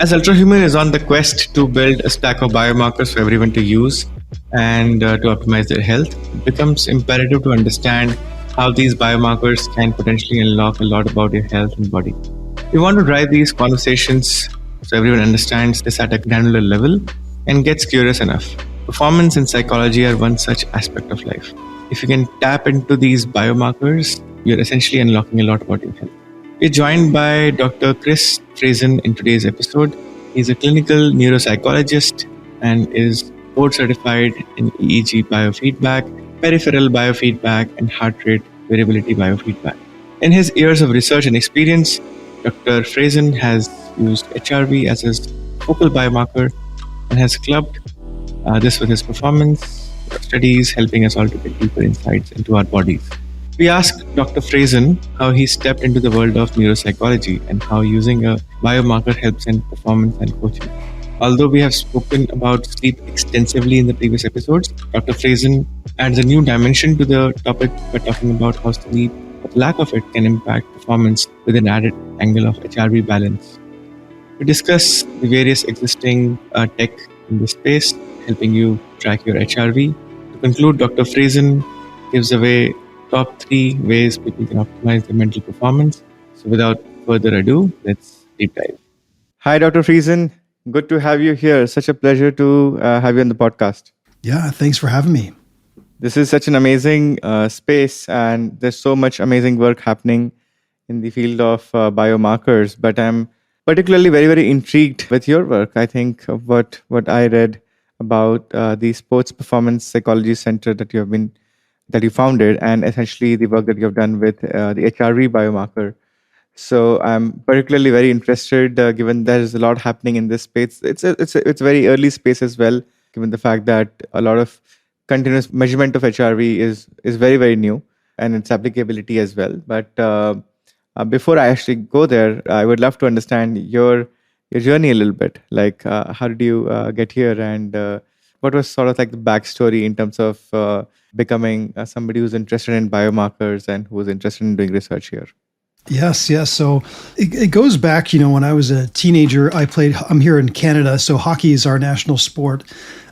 As Ultrahuman is on the quest to build a stack of biomarkers for everyone to use and to optimize their health, it becomes imperative to understand how these biomarkers can potentially unlock a lot about your health and body. We want to drive these conversations so everyone understands this at a granular level and gets curious enough. Performance and psychology are one such aspect of life. If you can tap into these biomarkers, you're essentially unlocking a lot about your health. We're joined by Dr. Chris Friesen in today's episode. He's a clinical neuropsychologist and is board certified in EEG biofeedback, peripheral biofeedback, and heart rate variability biofeedback. In his years of research and experience, Dr. Friesen has used HRV as his focal biomarker and has clubbed this with his performance studies, helping us all to get deeper insights into our bodies. We asked Dr. Friesen how he stepped into the world of neuropsychology and how using a biomarker helps in performance and coaching. Although we have spoken about sleep extensively in the previous episodes, Dr. Friesen adds a new dimension to the topic by talking about how sleep, but lack of it, can impact performance with an added angle of HRV balance. We discuss the various existing tech in this space, helping you track your HRV. To conclude, Dr. Friesen gives away top 3 ways people can optimize their mental performance. So without further ado, let's deep dive. Hi, Dr. Friesen. Good to have you here. Such a pleasure to have you on the podcast. Yeah, thanks for having me. This is such an amazing space, and there's so much amazing work happening in the field of biomarkers. But I'm particularly very, very intrigued with your work. I think of what I read about the Sports Performance Psychology Center that you founded, and essentially the work that you have done with the HRV biomarker. So I'm particularly very interested, given there's a lot happening in this space. It's a very early space as well, given the fact that a lot of continuous measurement of HRV is very, very new, and its applicability as well. But before I actually go there, I would love to understand your journey a little bit. Like, how did you get here, and what was sort of like the backstory in terms of becoming somebody who's interested in biomarkers and who was interested in doing research here? Yes. So it goes back, when I was a teenager, I'm here in Canada, so hockey is our national sport.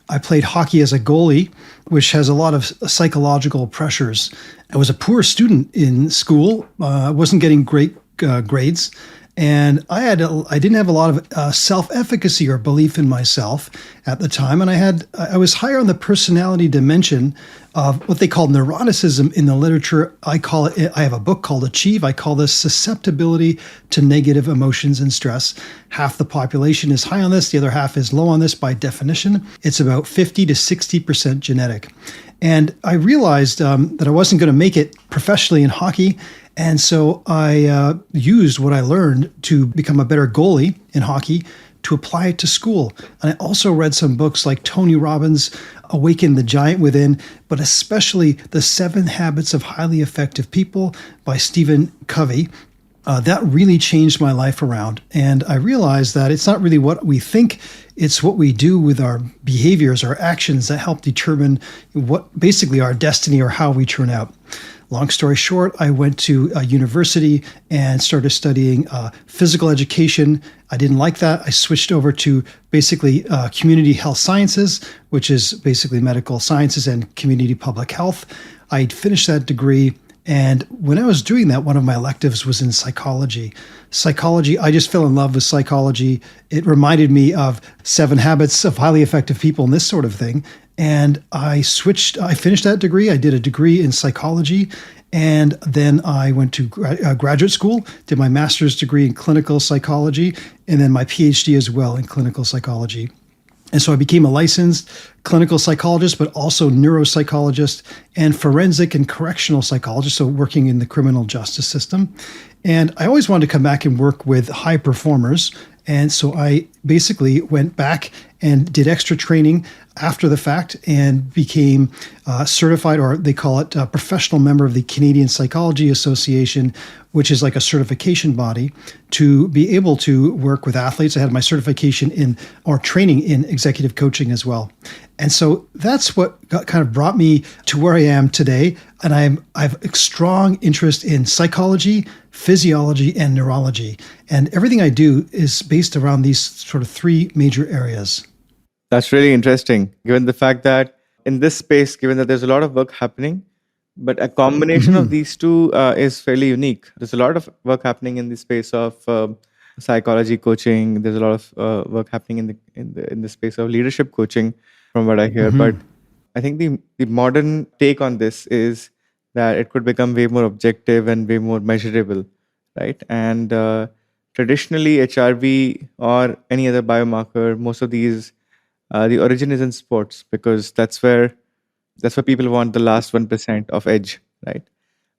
I played hockey as a goalie, which has a lot of psychological pressures. I was a poor student in school. I wasn't getting great grades. And I didn't have a lot of self-efficacy or belief in myself at the time. And I was higher on the personality dimension of what they call neuroticism in the literature. I have a book called Achieve. I call this susceptibility to negative emotions and stress. Half the population is high on this. The other half is low on this by definition. It's about 50 to 60% genetic. And I realized that I wasn't going to make it professionally in hockey. And so I used what I learned to become a better goalie in hockey to apply it to school. And I also read some books like Tony Robbins' Awaken the Giant Within, but especially The 7 Habits of Highly Effective People by Stephen Covey. That really changed my life around. And I realized that it's not really what we think, it's what we do with our behaviors, our actions that help determine what basically our destiny or how we turn out. Long story short, I went to a university and started studying physical education. I didn't like that. I switched over to basically community health sciences, which is basically medical sciences and community public health. I finished that degree. And when I was doing that, one of my electives was in psychology. I just fell in love with psychology. It reminded me of 7 Habits of Highly Effective People and this sort of thing. And I finished that degree. I did a degree in psychology. And then I went to graduate school, did my master's degree in clinical psychology, and then my PhD as well in clinical psychology. And so I became a licensed clinical psychologist, but also neuropsychologist and forensic and correctional psychologist, so working in the criminal justice system. And I always wanted to come back and work with high performers. And so I basically went back and did extra training after the fact and became certified, or they call it a professional member of the Canadian Psychology Association, which is like a certification body to be able to work with athletes. I had my certification or training in executive coaching as well. And so that's what kind of brought me to where I am today. And I have a strong interest in psychology, physiology, and neurology. And everything I do is based around these sort of three major areas. That's really interesting, given the fact that in this space, given that there's a lot of work happening, but a combination of these two is fairly unique. There's a lot of work happening in the space of psychology coaching. There's a lot of work happening in the space of leadership coaching, from what I hear. But I think the modern take on this is that it could become way more objective and way more measurable, right? And traditionally, HRV or any other biomarker, most of these, the origin is in sports, because that's where people want the last 1% of edge, right?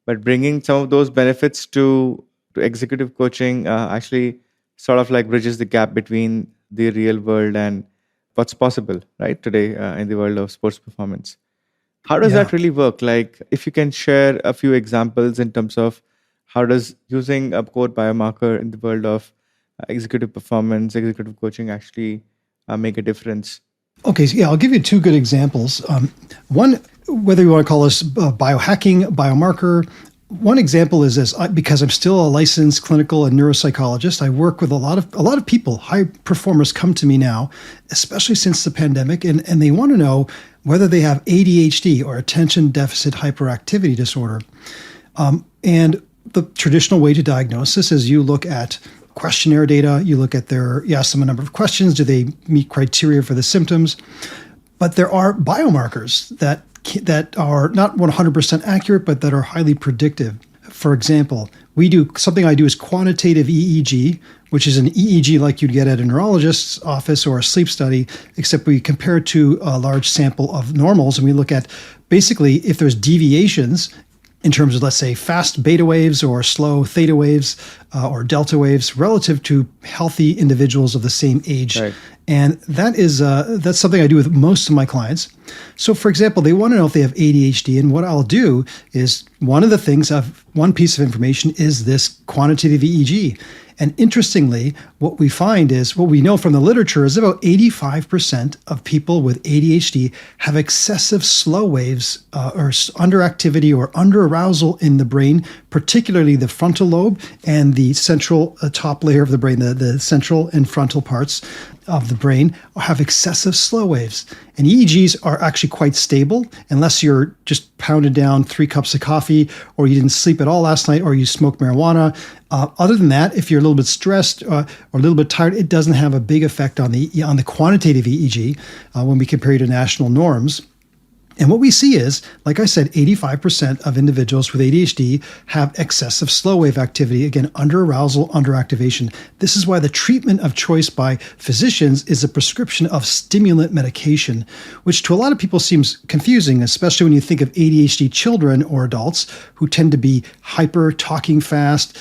But bringing some of those benefits to executive coaching actually sort of like bridges the gap between the real world and what's possible, right, today in the world of sports performance. How does that really work? Like, if you can share a few examples in terms of how does using a core biomarker in the world of executive performance, executive coaching actually make a difference? Okay, so I'll give you two good examples. One, whether you want to call this biohacking, biomarker, one example is this: because I'm still a licensed clinical and neuropsychologist, I work with a lot of people. High performers come to me now, especially since the pandemic, and they want to know whether they have ADHD or attention deficit hyperactivity disorder. And the traditional way to diagnose this is you look at questionnaire data, you ask them a number of questions, do they meet criteria for the symptoms? But there are biomarkers that are not 100% accurate, but that are highly predictive. For example, something I do is quantitative EEG, which is an EEG like you'd get at a neurologist's office or a sleep study, except we compare it to a large sample of normals, and we look at basically if there's deviations in terms of, let's say, fast beta waves or slow theta waves or delta waves relative to healthy individuals of the same age. Right. And that's something I do with most of my clients. So, for example, they want to know if they have ADHD, and what I'll do is one piece of information is this quantitative EEG. And interestingly, what we know from the literature is about 85% of people with ADHD have excessive slow waves or underactivity or underarousal in the brain, particularly the frontal lobe and the central top layer of the brain, the central and frontal parts of the brain have excessive slow waves. And EEGs are actually quite stable unless you're just pounded down 3 cups of coffee, or you didn't sleep at all last night, or you smoke marijuana. Other than that, if you're a little bit stressed or a little bit tired, it doesn't have a big effect on the quantitative EEG when we compare it to national norms. And what we see is, like I said, 85% of individuals with ADHD have excessive slow wave activity, again, underarousal, underactivation. This is why the treatment of choice by physicians is a prescription of stimulant medication, which to a lot of people seems confusing, especially when you think of ADHD children or adults who tend to be hyper, talking fast,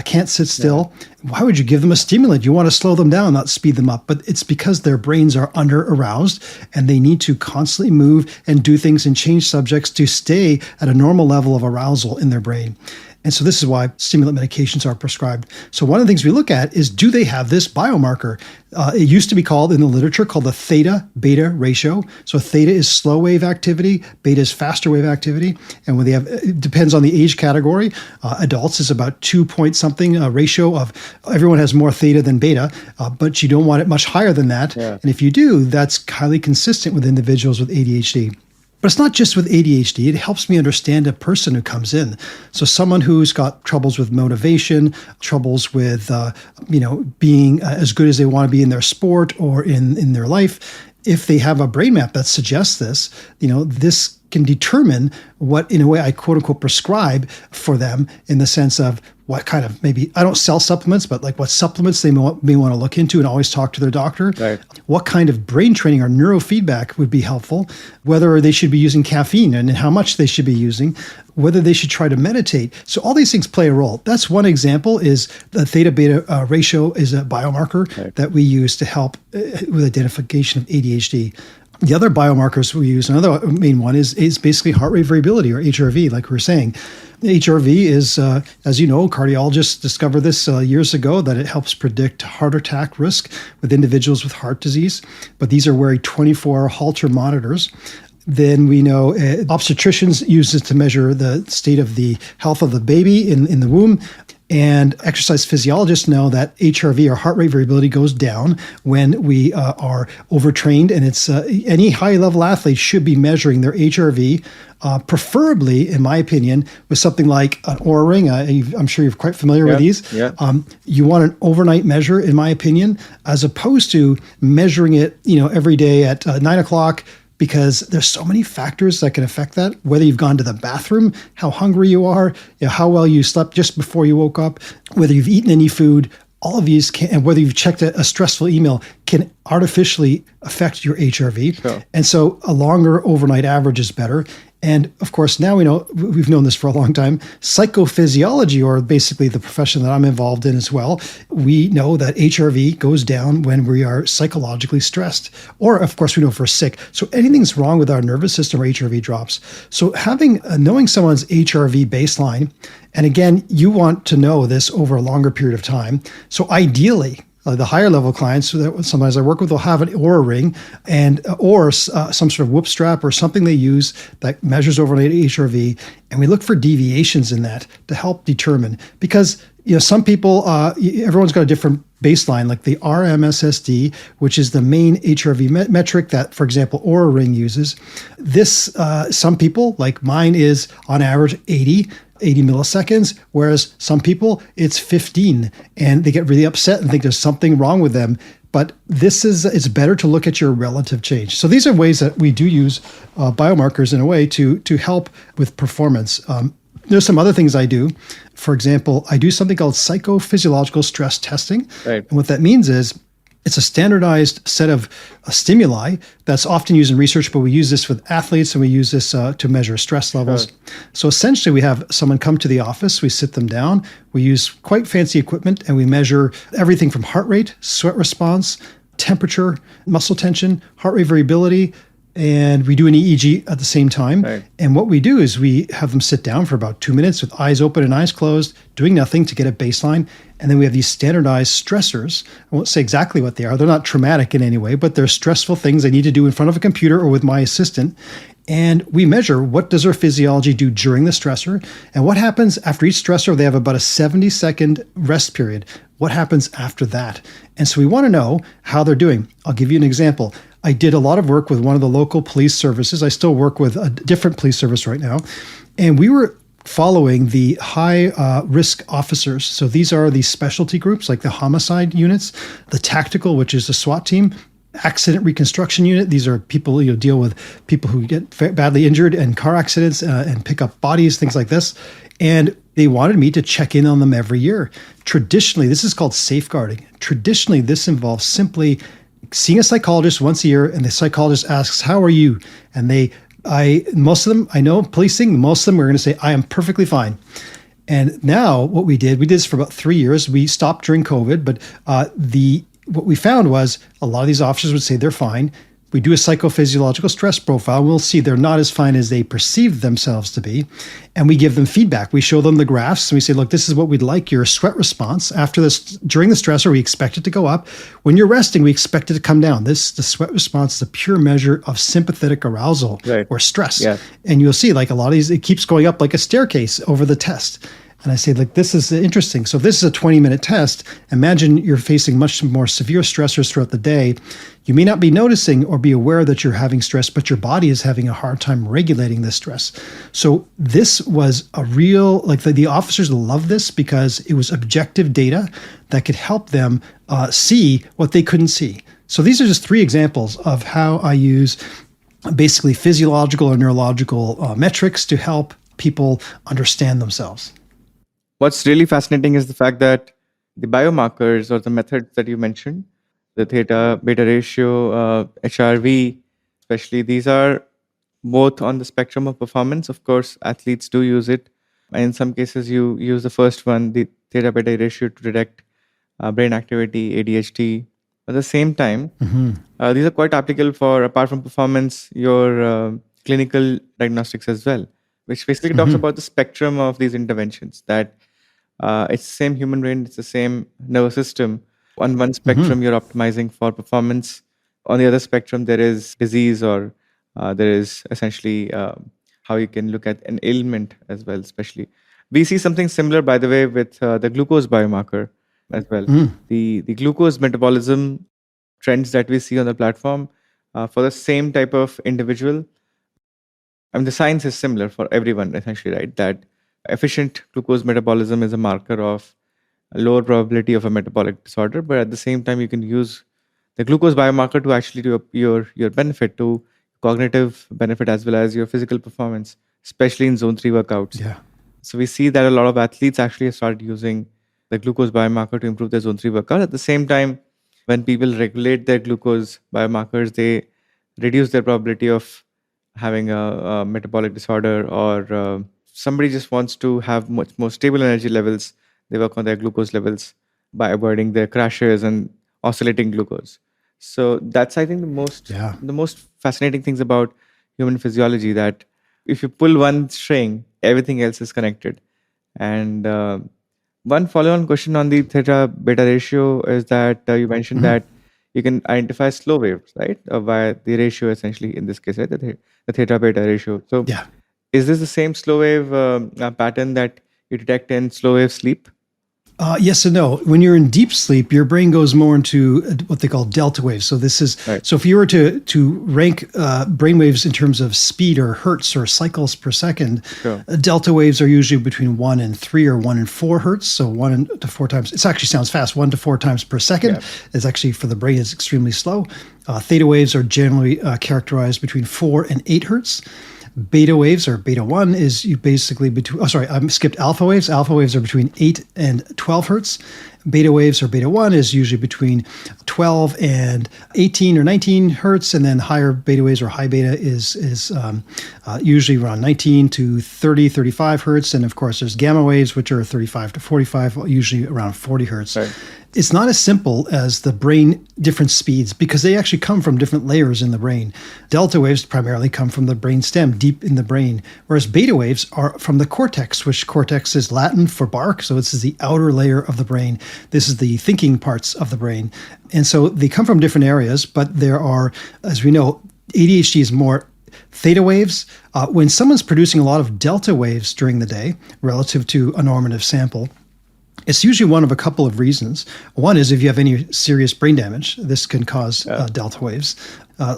can't sit still. Yeah. Why would you give them a stimulant? You want to slow them down, not speed them up. But it's because their brains are under-aroused and they need to constantly move and do things and change subjects to stay at a normal level of arousal in their brain. And so this is why stimulant medications are prescribed. So one of the things we look at is, do they have this biomarker? It used to be called in the literature called the theta-beta ratio. So theta is slow wave activity, beta is faster wave activity. And when it depends on the age category. Adults is about 2 point something, a ratio of everyone has more theta than beta, but you don't want it much higher than that. Yeah. And if you do, that's highly consistent with individuals with ADHD. But it's not just with ADHD. It helps me understand a person who comes in. So someone who's got troubles with motivation, troubles with, being as good as they want to be in their sport or in their life. If they have a brain map that suggests this, this can determine what, in a way, I quote unquote prescribe for them, in the sense of what kind of, maybe I don't sell supplements, but like what supplements they may want to look into, and always talk to their doctor. Right. What kind of brain training or neurofeedback would be helpful, whether they should be using caffeine and how much they should be using, whether they should try to meditate. So all these things play a role. That's one example. Is the theta-beta ratio is a biomarker that we use to help with identification of ADHD. The other biomarkers we use, another main one is basically heart rate variability, or HRV, like we were saying. HRV is, as you know, cardiologists discovered this years ago, that it helps predict heart attack risk with individuals with heart disease. But these are wearing 24 Holter monitors. Then we know obstetricians use it to measure the state of the health of the baby in the womb. And exercise physiologists know that HRV, or heart rate variability, goes down when we are overtrained. And it's any high-level athlete should be measuring their HRV, preferably, in my opinion, with something like an Oura ring. I'm sure you're quite familiar with these. Yeah. You want an overnight measure, in my opinion, as opposed to measuring it, every day at 9 o'clock. Because there's so many factors that can affect that, whether you've gone to the bathroom, how hungry you are, how well you slept just before you woke up, whether you've eaten any food, all of these can, and whether you've checked a stressful email, can artificially affect your HRV. Sure. And so a longer overnight average is better. And of course, now we've known this for a long time, psychophysiology, or basically the profession that I'm involved in as well, we know that HRV goes down when we are psychologically stressed. Or, of course, we know if we're sick. So anything's wrong with our nervous system, our HRV drops. So knowing someone's HRV baseline, and again, you want to know this over a longer period of time. So ideally, the higher level clients that sometimes I work with will have an Oura ring or some sort of whoop strap or something they use that measures overnight HRV, and we look for deviations in that to help determine. Because some people, everyone's got a different baseline, like the RMSSD, which is the main HRV metric that, for example, Oura ring uses. This, some people, like mine, is on average 80 milliseconds, whereas some people it's 15, and they get really upset and think there's something wrong with them. But it's better to look at your relative change. So these are ways that we do use biomarkers in a way to help with performance. There's some other things I do. For example, I do something called psychophysiological stress testing. Right. And what that means is it's a standardized set of stimuli that's often used in research, but we use this with athletes, and we use this to measure stress levels. Sure. So essentially, we have someone come to the office, we sit them down, we use quite fancy equipment, and we measure everything from heart rate, sweat response, temperature, muscle tension, heart rate variability, and we do an EEG at the same time. Right. And what we do is we have them sit down for about 2 minutes with eyes open and eyes closed, doing nothing to get a baseline. And then we have these standardized stressors. I won't say exactly what they are. They're not traumatic in any way, but they're stressful things I need to do in front of a computer or with my assistant. And we measure what does their physiology do during the stressor, and what happens after each stressor. They have about a 70-second rest period. What happens after that? And so we want to know how they're doing. I'll give you an example. I did a lot of work with one of the local police services. I still work with a different police service right now. And we were following the high risk officers. So these are the specialty groups, like the homicide units, the tactical, which is the SWAT team, accident reconstruction unit. These are people deal with people who get badly injured in car accidents and pick up bodies, things like this. And they wanted me to check in on them every year. Traditionally, this is called safeguarding. Traditionally, this involves simply seeing a psychologist once a year, and the psychologist asks, "How are you?" And most of them, I know policing, most of them were going to say, "I am perfectly fine." And now what we did this for about 3 years. We stopped during COVID, but what we found was a lot of these officers would say they're fine. We do a psychophysiological stress profile. We'll see they're not as fine as they perceive themselves to be. And we give them feedback. We show them the graphs and we say, look, this is what we'd like. Your sweat response after this, during the stressor, we expect it to go up. When you're resting, we expect it to come down. The sweat response is a pure measure of sympathetic arousal or stress. Yeah. And you'll see like a lot of these, it keeps going up like a staircase over the test. And I say, like, this is interesting. So if this is a 20-minute test, imagine you're facing much more severe stressors throughout the day. You may not be noticing or be aware that you're having stress, but your body is having a hard time regulating this stress. So this was a real, like the officers love this because it was objective data that could help them see what they couldn't see. So these are just 3 examples of how I use basically physiological or neurological metrics to help people understand themselves. What's really fascinating is the fact that the biomarkers or the methods that you mentioned, the theta beta ratio, HRV, especially, these are both on the spectrum of performance. Of course, athletes do use it. And in some cases, you use the first one, the theta beta ratio, to detect brain activity, ADHD. At the same time, these are quite applicable for, apart from performance, your clinical diagnostics as well, which basically talks about the spectrum of these interventions, that it's the same human brain, it's the same nervous system. On one spectrum, you're optimizing for performance. On the other spectrum, there is disease or There is essentially how you can look at an ailment as well, especially. We see something similar, by the way, with the glucose biomarker as well. The glucose metabolism trends that we see on the platform for the same type of individual. I mean, the science is similar for everyone, essentially, right? That efficient glucose metabolism is a marker of a lower probability of a metabolic disorder, but at the same time, you can use the glucose biomarker to actually do your benefit, to cognitive benefit as well as your physical performance, especially in zone 3 workouts. Yeah. So we see that a lot of athletes actually have started using the glucose biomarker to improve their zone 3 workout. At the same time, when people regulate their glucose biomarkers, they reduce their probability of having a metabolic disorder, or somebody just wants to have much more stable energy levels. They work on their glucose levels by avoiding their crashes and oscillating glucose. So that's, I think, the most fascinating things about human physiology, that if you pull one string, everything else is connected. And one follow-on question on the theta beta ratio is that you mentioned that you can identify slow waves, right? Via the ratio, essentially, in this case, right? The theta beta ratio. So is this the same slow wave pattern that you detect in slow wave sleep? Yes and no. When you're in deep sleep, your brain goes more into what they call delta waves. So this is so if you were to rank brain waves in terms of speed or hertz or cycles per second, delta waves are usually between 1 and 3 or 1 and 4 hertz. So 1 to 4 times. It actually sounds fast. 1 to 4 times per second is actually, for the brain, is extremely slow. Theta waves are generally characterized between 4 and 8 hertz. Beta waves, or beta 1, is you basically between, I skipped alpha waves. Alpha waves are between 8 and 12 hertz. Beta waves, or beta 1, is usually between 12 and 18 or 19 hertz. And then higher beta waves, or high beta, is usually around 19 to 30, 35 hertz. And of course, there's gamma waves, which are 35 to 45, usually around 40 hertz. It's not as simple as the brain different speeds, because they actually come from different layers in the brain. Delta waves primarily come from the brain stem, deep in the brain, whereas beta waves are from the cortex, which cortex is Latin for bark. So this is the outer layer of the brain. This is the thinking parts of the brain. And so they come from different areas, but there are, as we know, ADHD is more theta waves. When someone's producing a lot of delta waves during the day relative to a normative sample, it's usually one of a couple of reasons. One is if you have any serious brain damage, this can cause delta waves,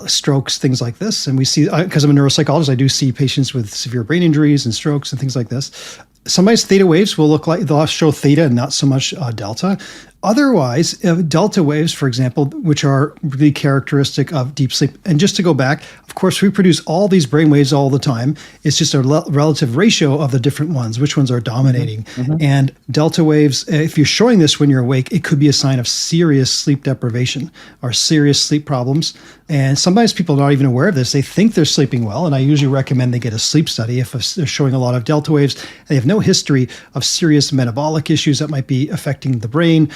strokes, things like this. And we see, because I'm a neuropsychologist, I do see patients with severe brain injuries and strokes and things like this. Sometimes theta waves will look like, they'll show theta and not so much delta. Otherwise, delta waves, for example, which are really characteristic of deep sleep. And just to go back, of course, we produce all these brain waves all the time. It's just a relative ratio of the different ones, which ones are dominating. And delta waves, if you're showing this when you're awake, it could be a sign of serious sleep deprivation or serious sleep problems. And sometimes people are not even aware of this. They think they're sleeping well. And I usually recommend they get a sleep study if they're showing a lot of delta waves and they have no history of serious metabolic issues that might be affecting the brain,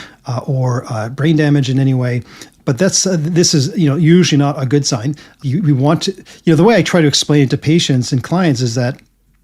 or brain damage in any way. But this is usually not a good sign. We want to, the way I try to explain it to patients and clients is that,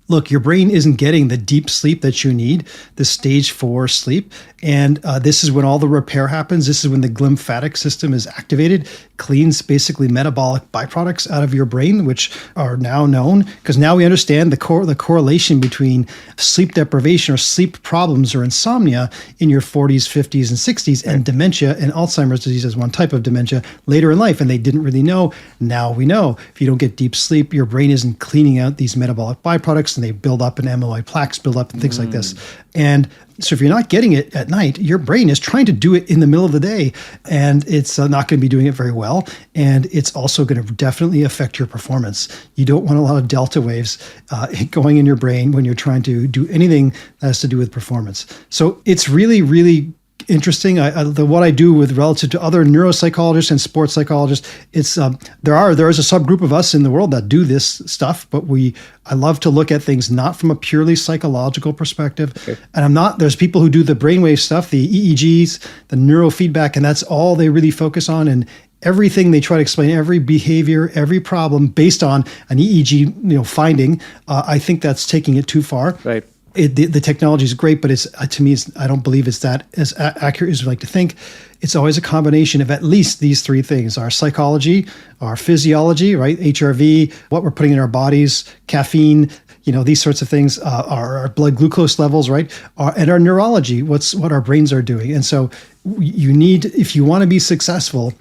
look, your brain isn't getting the deep sleep that you need, the stage 4 sleep. And this is when all the repair happens. This is when the glymphatic system is activated, cleans basically metabolic byproducts out of your brain, which are now known, because now we understand the correlation between sleep deprivation or sleep problems or insomnia in your 40s, 50s, and 60s, and dementia and Alzheimer's disease as one type of dementia later in life. And they didn't really know. Now we know. If you don't get deep sleep, your brain isn't cleaning out these metabolic byproducts, and they build up, and amyloid plaques build up and things like this. And so if you're not getting it at night, your brain is trying to do it in the middle of the day, and it's not going to be doing it very well. And it's also going to definitely affect your performance. You don't want a lot of delta waves going in your brain when you're trying to do anything that has to do with performance. So it's really, really interesting. What I do with relative to other neuropsychologists and sports psychologists, it's there is a subgroup of us in the world that do this stuff, but I love to look at things not from a purely psychological perspective. And there's people who do the brainwave stuff, the EEGs, the neurofeedback, and that's all they really focus on. And everything they try to explain, every behavior, every problem based on an EEG finding, I think that's taking it too far. The technology is great, but it's to me, I don't believe it's that as accurate as we like to think. It's always a combination of at least these three things: our psychology, our physiology, right? HRV, what we're putting in our bodies, caffeine, these sorts of things, our blood glucose levels, right? And our neurology, what our brains are doing. And so you need, if you want to be successful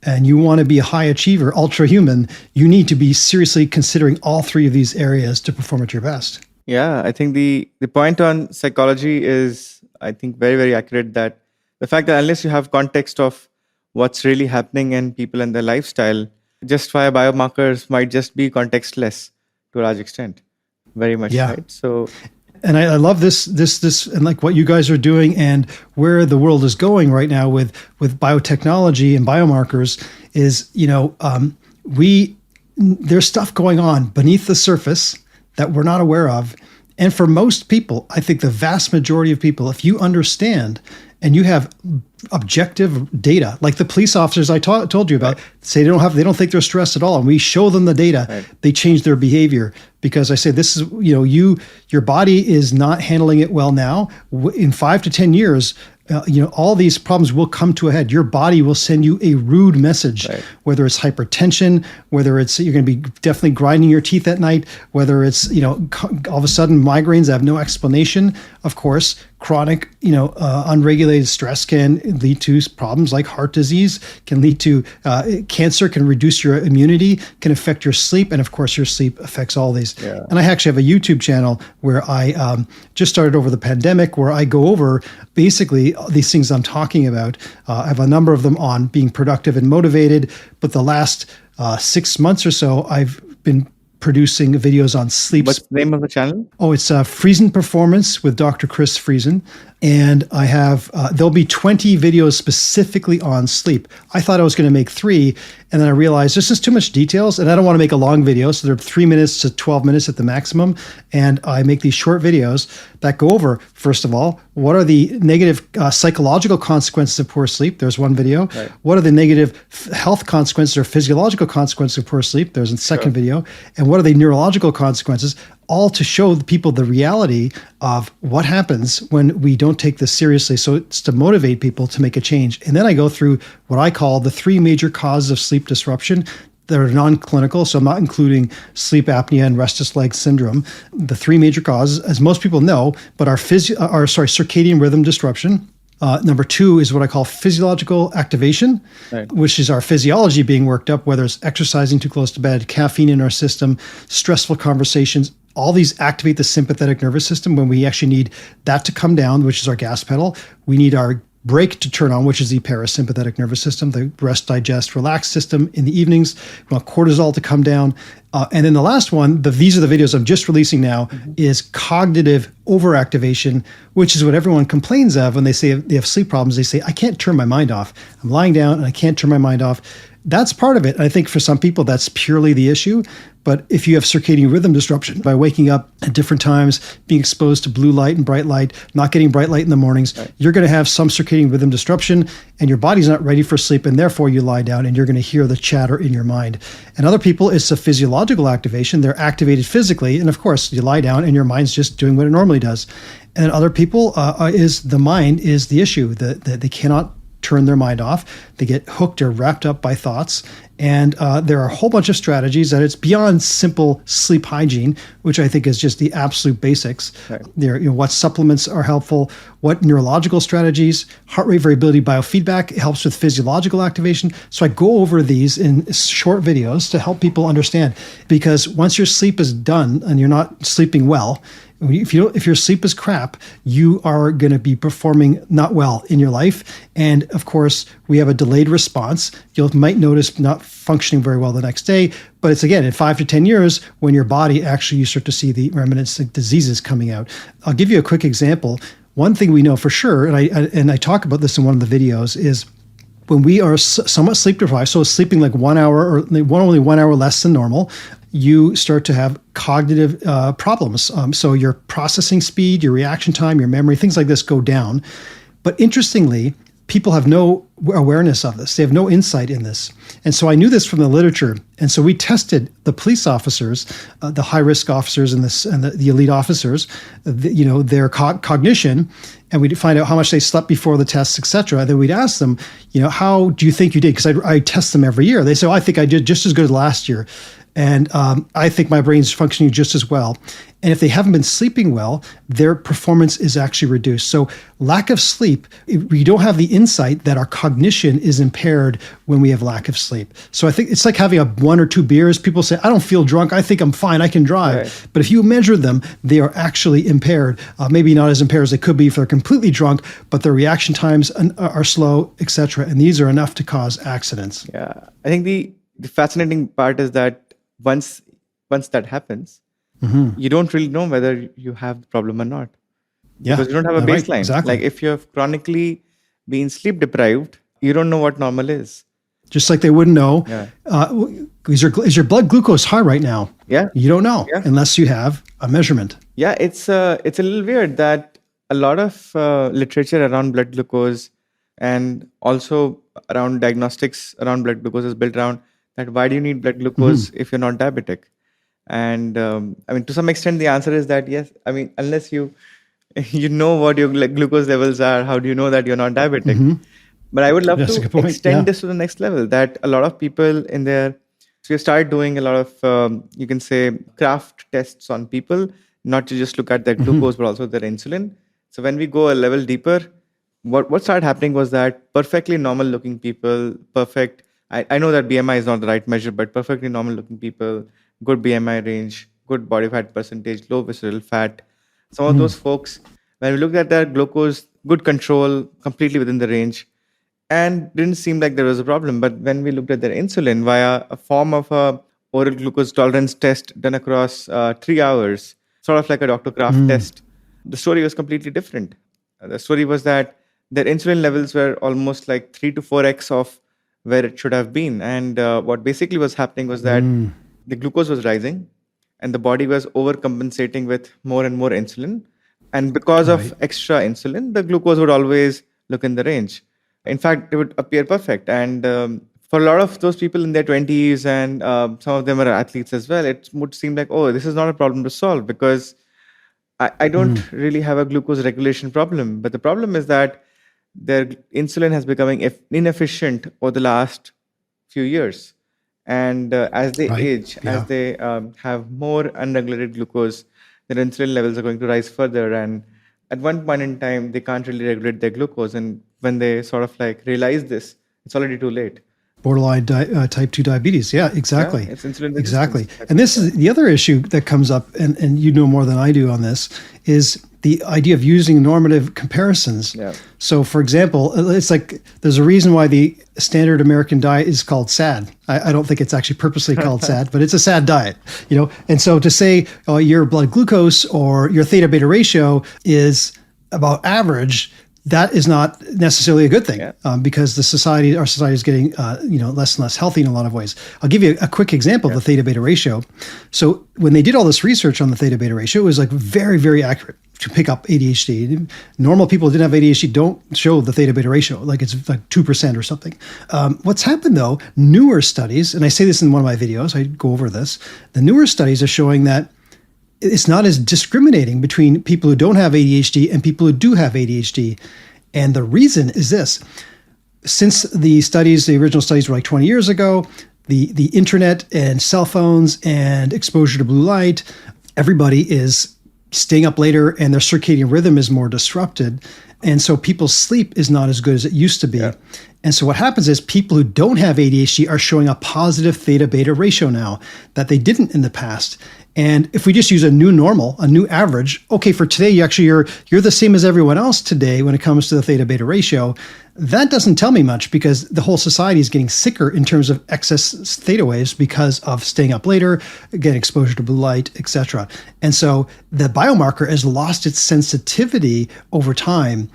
and you want to be a high achiever, ultra human, you need to be seriously considering all three of these areas to perform at your best. Yeah, I think the point on psychology is, I think, very, very accurate, that the fact that unless you have context of what's really happening in people and their lifestyle, just via biomarkers might just be contextless to a large extent. Very much, yeah. Right? So, and I love this, and like what you guys are doing and where the world is going right now with biotechnology and biomarkers is, there's stuff going on beneath the surface that we're not aware of. And for most people, I think the vast majority of people, if you understand and you have objective data, like the police officers I told you about, say they don't think they're stressed at all, and we show them the data, they change their behavior because I say this is, your body is not handling it well now. In 5 to 10 years, all these problems will come to a head. Your body will send you a rude message, whether it's hypertension, whether it's you're going to be definitely grinding your teeth at night, whether it's, all of a sudden migraines that have no explanation. Of course, chronic, unregulated stress can lead to problems like heart disease, can lead to cancer, can reduce your immunity, can affect your sleep. And of course, your sleep affects all these. Yeah. And I actually have a YouTube channel where I just started over the pandemic, where I go over basically these things I'm talking about. I have a number of them on being productive and motivated. But the last 6 months or so, I've been producing videos on sleep. What's the name of the channel? Oh, it's Friesen Performance with Dr. Chris Friesen. And I have, there'll be 20 videos specifically on sleep. I thought I was going to make 3, and then I realized this is too much details, and I don't want to make a long video, so they're 3 minutes to 12 minutes at the maximum. And I make these short videos that go over, first of all, what are the negative psychological consequences of poor sleep? There's one video. Right. What are the negative health consequences or physiological consequences of poor sleep? There's a second video. And what are the neurological consequences? All to show the people the reality of what happens when we don't take this seriously. So it's to motivate people to make a change. And then I go through what I call the 3 major causes of sleep disruption that are non-clinical. So I'm not including sleep apnea and restless leg syndrome. The 3 major causes, as most people know, but are circadian rhythm disruption. Number 2 is what I call physiological activation, which is our physiology being worked up, whether it's exercising too close to bed, caffeine in our system, stressful conversations. All these activate the sympathetic nervous system when we actually need that to come down, which is our gas pedal. We need our brake to turn on, which is the parasympathetic nervous system, the rest, digest, relax system in the evenings. We want cortisol to come down. And then the last one, these are the videos I'm just releasing now, is cognitive overactivation, which is what everyone complains of when they say they have sleep problems. They say, I can't turn my mind off. I'm lying down and I can't turn my mind off. That's part of it. I think for some people, that's purely the issue. But if you have circadian rhythm disruption by waking up at different times, being exposed to blue light and bright light, not getting bright light in the mornings, you're going to have some circadian rhythm disruption, and your body's not ready for sleep, and therefore you lie down and you're going to hear the chatter in your mind. And other people, it's a physiological activation. They're activated physically, and of course, you lie down and your mind's just doing what it normally does. And other people, is the mind is the issue, that they cannot turn their mind off. They get hooked or wrapped up by thoughts. And there are a whole bunch of strategies that it's beyond simple sleep hygiene, which I think is just the absolute basics. There, what supplements are helpful, what neurological strategies, heart rate variability biofeedback helps with physiological activation. So I go over these in short videos to help people understand, because once your sleep is done and you're not sleeping well, if your sleep is crap, you are going to be performing not well in your life. And of course, we have a delayed response. You might notice not functioning very well the next day, but it's again in 5 to 10 years when your body actually, you start to see the remnants of diseases coming out. I'll give you a quick example. One thing we know for sure, and I talk about this in one of the videos, is when we are somewhat sleep deprived, so sleeping like 1 hour or only 1 hour less than normal, you start to have cognitive problems. So your processing speed, your reaction time, your memory, things like this go down. But interestingly, people have no awareness of this. They have no insight in this. And so I knew this from the literature. And so we tested the police officers, the high-risk officers and the elite officers, their cognition, and we'd find out how much they slept before the tests, et cetera. Then we'd ask them, how do you think you did? Because I test them every year. They say, I think I did just as good as last year. And I think my brain's functioning just as well. And if they haven't been sleeping well, their performance is actually reduced. So lack of sleep, we don't have the insight that our cognition is impaired when we have lack of sleep. So I think it's like having 1 or 2 beers. People say, I don't feel drunk. I think I'm fine. I can drive. Right. But if you measure them, they are actually impaired. Maybe not as impaired as they could be if they're completely drunk, but their reaction times are slow, etc. And these are enough to cause accidents. Yeah, I think the fascinating part is that once that happens, you don't really know whether you have the problem or not. Yeah, because you don't have a baseline. Right, exactly. Like if you have chronically been sleep deprived, you don't know what normal is. Just like they wouldn't know. Yeah. Is your blood glucose high right now? Yeah. You don't know unless you have a measurement. Yeah, it's a little weird that a lot of literature around blood glucose and also around diagnostics around blood glucose is built around that why do you need blood glucose if you're not diabetic? And to some extent, the answer is that yes. Unless you know what your glucose levels are, how do you know that you're not diabetic? But I would love to extend this to the next level. That a lot of people so you start doing a lot of you can say craft tests on people, not to just look at their glucose but also their insulin. So when we go a level deeper, what started happening was that perfectly normal looking people, I know that BMI is not the right measure, but perfectly normal looking people, good BMI range, good body fat percentage, low visceral fat. Some of those folks, when we looked at their glucose, good control, completely within the range, and didn't seem like there was a problem. But when we looked at their insulin via a form of a oral glucose tolerance test done across 3 hours, sort of like a Dr. Kraft test, the story was completely different. The story was that their insulin levels were almost like 3 to 4x of where it should have been. And what basically was happening was that the glucose was rising and the body was overcompensating with more and more insulin. And because of extra insulin, the glucose would always look in the range. In fact, it would appear perfect. And for a lot of those people in their 20s and some of them are athletes as well, it would seem like, this is not a problem to solve because I don't really have a glucose regulation problem. But the problem is that their insulin has becoming inefficient over the last few years. And as they age, as they have more unregulated glucose, their insulin levels are going to rise further. And at one point in time, they can't really regulate their glucose. And when they sort of like realize this, it's already too late. Borderline type 2 diabetes. Yeah, exactly. Yeah, it's insulin resistance. Exactly. And this is the other issue that comes up, and you know more than I do on this, is the idea of using normative comparisons. Yeah. So, for example, it's like there's a reason why the standard American diet is called SAD. I don't think it's actually purposely called SAD, but it's a SAD diet, And so to say your blood glucose or your theta beta ratio is about average, that is not necessarily a good thing because our society is getting less and less healthy in a lot of ways. I'll give you a quick example of the theta beta ratio. So when they did all this research on the theta beta ratio, it was like very, very accurate to pick up ADHD. Normal people who didn't have ADHD don't show the theta beta ratio, like it's like 2% or something. What's happened though, newer studies, and I say this in one of my videos, I go over this, the newer studies are showing that it's not as discriminating between people who don't have ADHD and people who do have ADHD. And the reason is this. Since the original studies were like 20 years ago, the internet and cell phones and exposure to blue light, everybody is staying up later and their circadian rhythm is more disrupted. And so people's sleep is not as good as it used to be. Yeah. And so what happens is people who don't have ADHD are showing a positive theta beta ratio now that they didn't in the past. And if we just use a new normal, a new average, okay, for today, you're the same as everyone else today when it comes to the theta beta ratio. That doesn't tell me much because the whole society is getting sicker in terms of excess theta waves because of staying up later, getting exposure to blue light, etc. And so the biomarker has lost its sensitivity over time.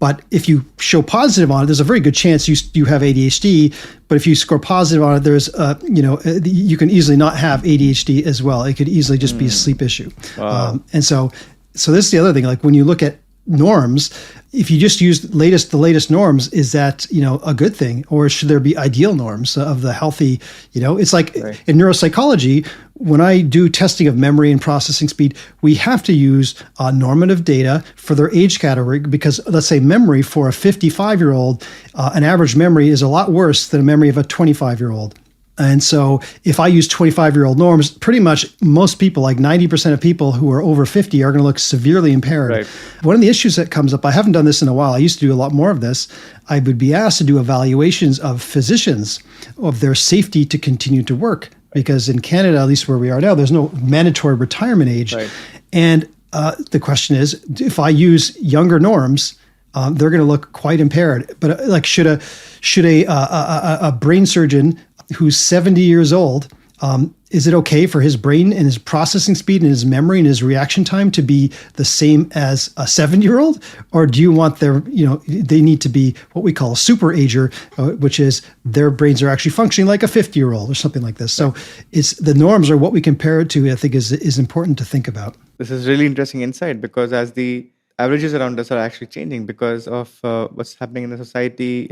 But if you show positive on it, there's a very good chance you have ADHD. But if you score positive on it, there's you can easily not have ADHD as well. It could easily just be a sleep issue. Wow. And so this is the other thing. Like when you look at norms, if you just use the latest norms, is that, a good thing? Or should there be ideal norms of the healthy, it's like in neuropsychology, when I do testing of memory and processing speed, we have to use normative data for their age category, because let's say memory for a 55-year-old, an average memory is a lot worse than a memory of a 25-year-old. And so if I use 25-year-old norms, pretty much most people, like 90% of people who are over 50, are going to look severely impaired. Right. One of the issues that comes up, I haven't done this in a while. I used to do a lot more of this. I would be asked to do evaluations of physicians of their safety to continue to work. Because in Canada, at least where we are now, there's no mandatory retirement age. Right. And the question is, if I use younger norms, they're going to look quite impaired. But like, should a brain surgeon who's 70 years old, is it okay for his brain and his processing speed and his memory and his reaction time to be the same as a 7-year-old? Or do you want they need to be what we call a super ager, which is their brains are actually functioning like a 50-year-old or something like this. So the norms are what we compare it to, I think is important to think about. This is really interesting insight, because as the averages around us are actually changing because of what's happening in the society,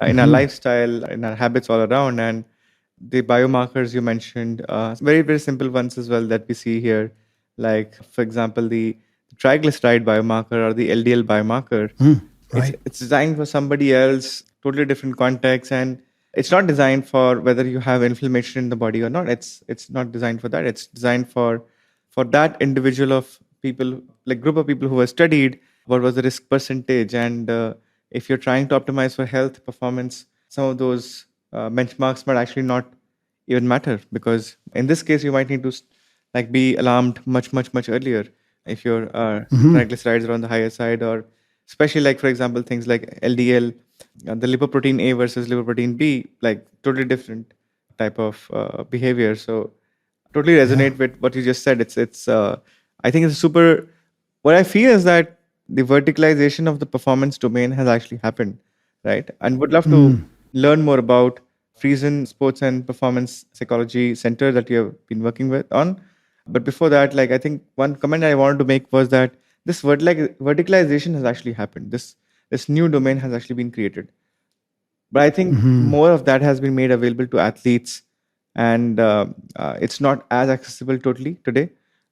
in our lifestyle, in our habits all around, and the biomarkers you mentioned, very, very simple ones as well that we see here, like, for example, the triglyceride biomarker or the LDL biomarker. Right. It's designed for somebody else, totally different context, and it's not designed for whether you have inflammation in the body or not. It's not designed for that. It's designed for that individual of people, like group of people who were studied, what was the risk percentage, and if you're trying to optimize for health performance, some of those benchmarks might actually not even matter, because in this case you might need to be alarmed much earlier if your triglycerides are on the higher side, or especially for example things like LDL, the lipoprotein A versus lipoprotein B, totally different type of behavior. So totally resonate with what you just said. It's I think it's super. What I feel is that the verticalization of the performance domain has actually happened, right? And would love to learn more about Friesen Sports and Performance Psychology Center that you have been working on. But before that, I think one comment I wanted to make was that this verticalization has actually happened. This new domain has actually been created. But I think more of that has been made available to athletes, and it's not as accessible totally today.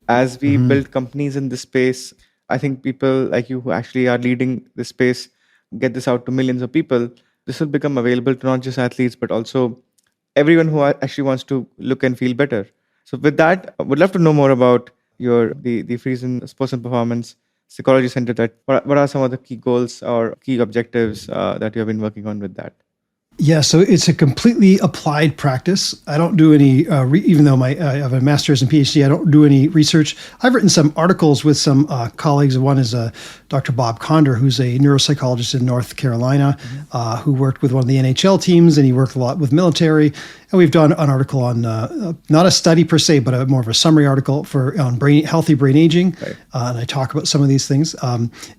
As we build companies in this space, I think people like you who actually are leading this space, get this out to millions of people. This will become available to not just athletes, but also everyone who actually wants to look and feel better. So with that, I would love to know more about the Friesen Sports and Performance Psychology Center. What are some of the key goals or key objectives that you have been working on with that? Yeah, so it's a completely applied practice. I don't do any, even though I have a master's and PhD, I don't do any research. I've written some articles with some colleagues. One is Dr. Bob Conder, who's a neuropsychologist in North Carolina, who worked with one of the NHL teams, and he worked a lot with military. And we've done an article on, not a study per se, but more of a summary article on healthy brain aging. Right. And I talk about some of these things.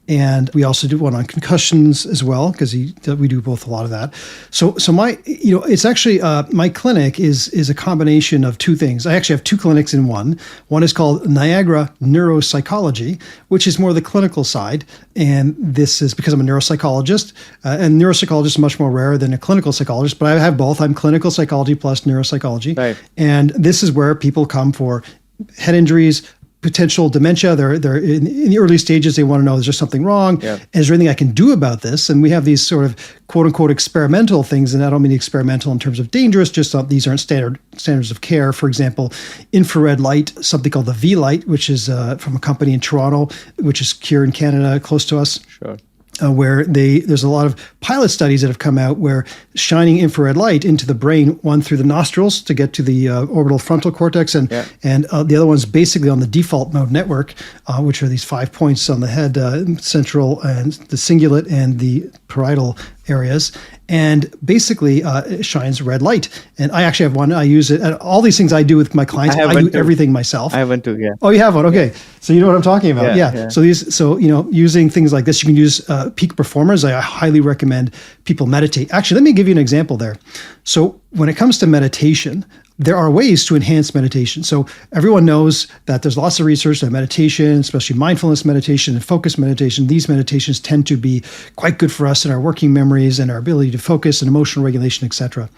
And we also do one on concussions as well, because we do both a lot of that. So my, it's actually, my clinic is a combination of two things. I actually have two clinics in one. One is called Niagara Neuropsychology, which is more the clinical side. And this is because I'm a neuropsychologist, and neuropsychologist is much more rare than a clinical psychologist, but I have both. I'm clinical psychology plus neuropsychology. Right. And this is where people come for head injuries, potential dementia. They're in the early stages. They want to know, is there something wrong? Yeah. Is there anything I can do about this? And we have these sort of quote unquote experimental things. And I don't mean experimental in terms of dangerous, just these aren't standards of care. For example, infrared light, something called the V light, which is from a company in Toronto, which is here in Canada, close to us. Sure. Where there's a lot of pilot studies that have come out where shining infrared light into the brain, one through the nostrils to get to the orbital frontal cortex, and the other one's basically on the default mode network, which are these 5 points on the head, central and the cingulate and the parietal areas, and basically it shines red light. And I actually have one. I use it. All these things I do with my clients. I do everything myself. I have one too. Yeah. Oh, you have one. Okay, so you know what I'm talking about. Yeah. So using things like this, you can use peak performers. I highly recommend people meditate. Actually, let me give you an example there. So when it comes to meditation, there are ways to enhance meditation. So everyone knows that there's lots of research that meditation, especially mindfulness meditation and focus meditation, these meditations tend to be quite good for us in our working memories and our ability to focus and emotional regulation, etc.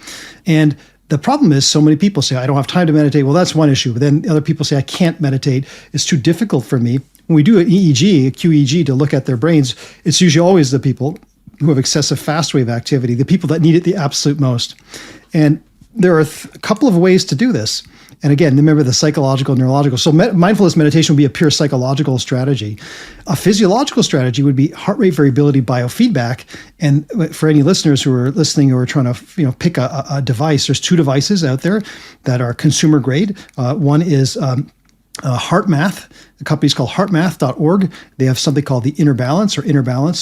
And the problem is so many people say, I don't have time to meditate. Well, that's one issue. But then other people say, I can't meditate. It's too difficult for me. When we do an EEG, a QEEG to look at their brains, it's usually always the people who have excessive fast wave activity, the people that need it the absolute most. And there are a couple of ways to do this. And again, remember the psychological, neurological. So mindfulness meditation would be a pure psychological strategy. A physiological strategy would be heart rate variability biofeedback. And for any listeners who are listening or are trying to pick a device, there's 2 devices out there that are consumer grade. One is HeartMath. The company's called heartmath.org. They have something called the Inner Balance,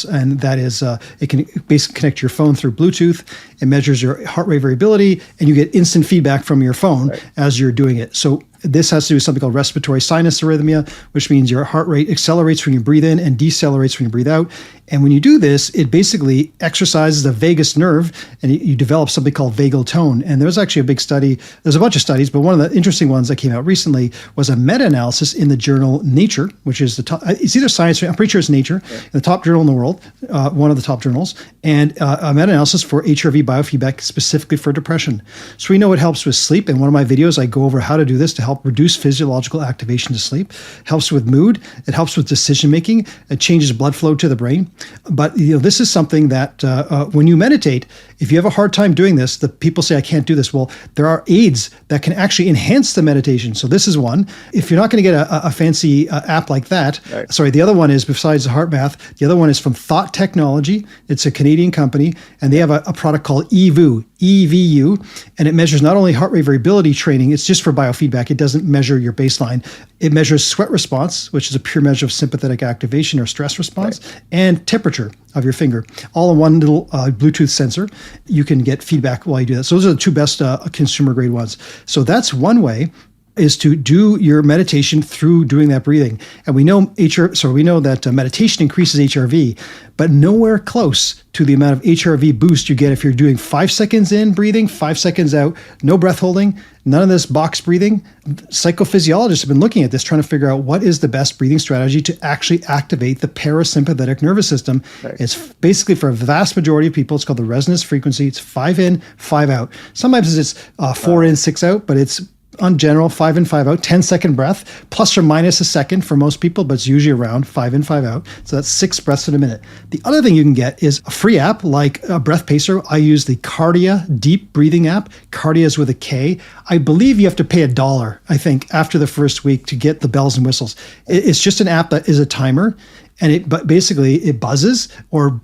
and that is it can basically connect your phone through Bluetooth. It measures your heart rate variability, and you get instant feedback from your phone as you're doing it. So this has to do with something called respiratory sinus arrhythmia, which means your heart rate accelerates when you breathe in and decelerates when you breathe out. And when you do this, it basically exercises the vagus nerve, and you develop something called vagal tone. And there was actually a big study. There's a bunch of studies, but one of the interesting ones that came out recently was a meta-analysis in the journal Nature, which is the top. It's either Science, I'm pretty sure it's Nature, the top journal in the world, one of the top journals, and a meta-analysis for HRV biofeedback specifically for depression. So we know it helps with sleep. In one of my videos, I go over how to do this to help reduce physiological activation to sleep. Helps with mood. It helps with decision making. It changes blood flow to the brain. But this is something that when you meditate, if you have a hard time doing this, the people say, I can't do this. Well, there are aids that can actually enhance the meditation. So this is one. If you're not going to get a fancy app like that, sorry, the other one is, besides the HeartMath, the other one is from Thought Technology. It's a Canadian company, and they have a product called EVU, and it measures not only heart rate variability training, it's just for biofeedback. It doesn't measure your baseline. It measures sweat response, which is a pure measure of sympathetic activation or stress response, and temperature of your finger, all in one little Bluetooth sensor. You can get feedback while you do that. So those are the 2 best consumer grade ones. So that's one way, is to do your meditation through doing that breathing. And we know that meditation increases HRV, but nowhere close to the amount of HRV boost you get if you're doing 5 seconds in breathing, 5 seconds out, no breath holding, none of this box breathing. Psychophysiologists have been looking at this, trying to figure out what is the best breathing strategy to actually activate the parasympathetic nervous system. It's basically, for a vast majority of people, it's called the resonance frequency. It's 5 in, 5 out. Sometimes it's 4 in, 6 out, but it's on general, 5 in, 5 out, 10-second breath, plus or minus a second for most people, but it's usually around 5 in, 5 out. So that's 6 breaths in a minute. The other thing you can get is a free app like a Breath Pacer. I use the Kardia Deep Breathing app. Kardia is with a K. I believe you have to pay $1, I think, after the first week to get the bells and whistles. It's just an app that is a timer, and basically it buzzes or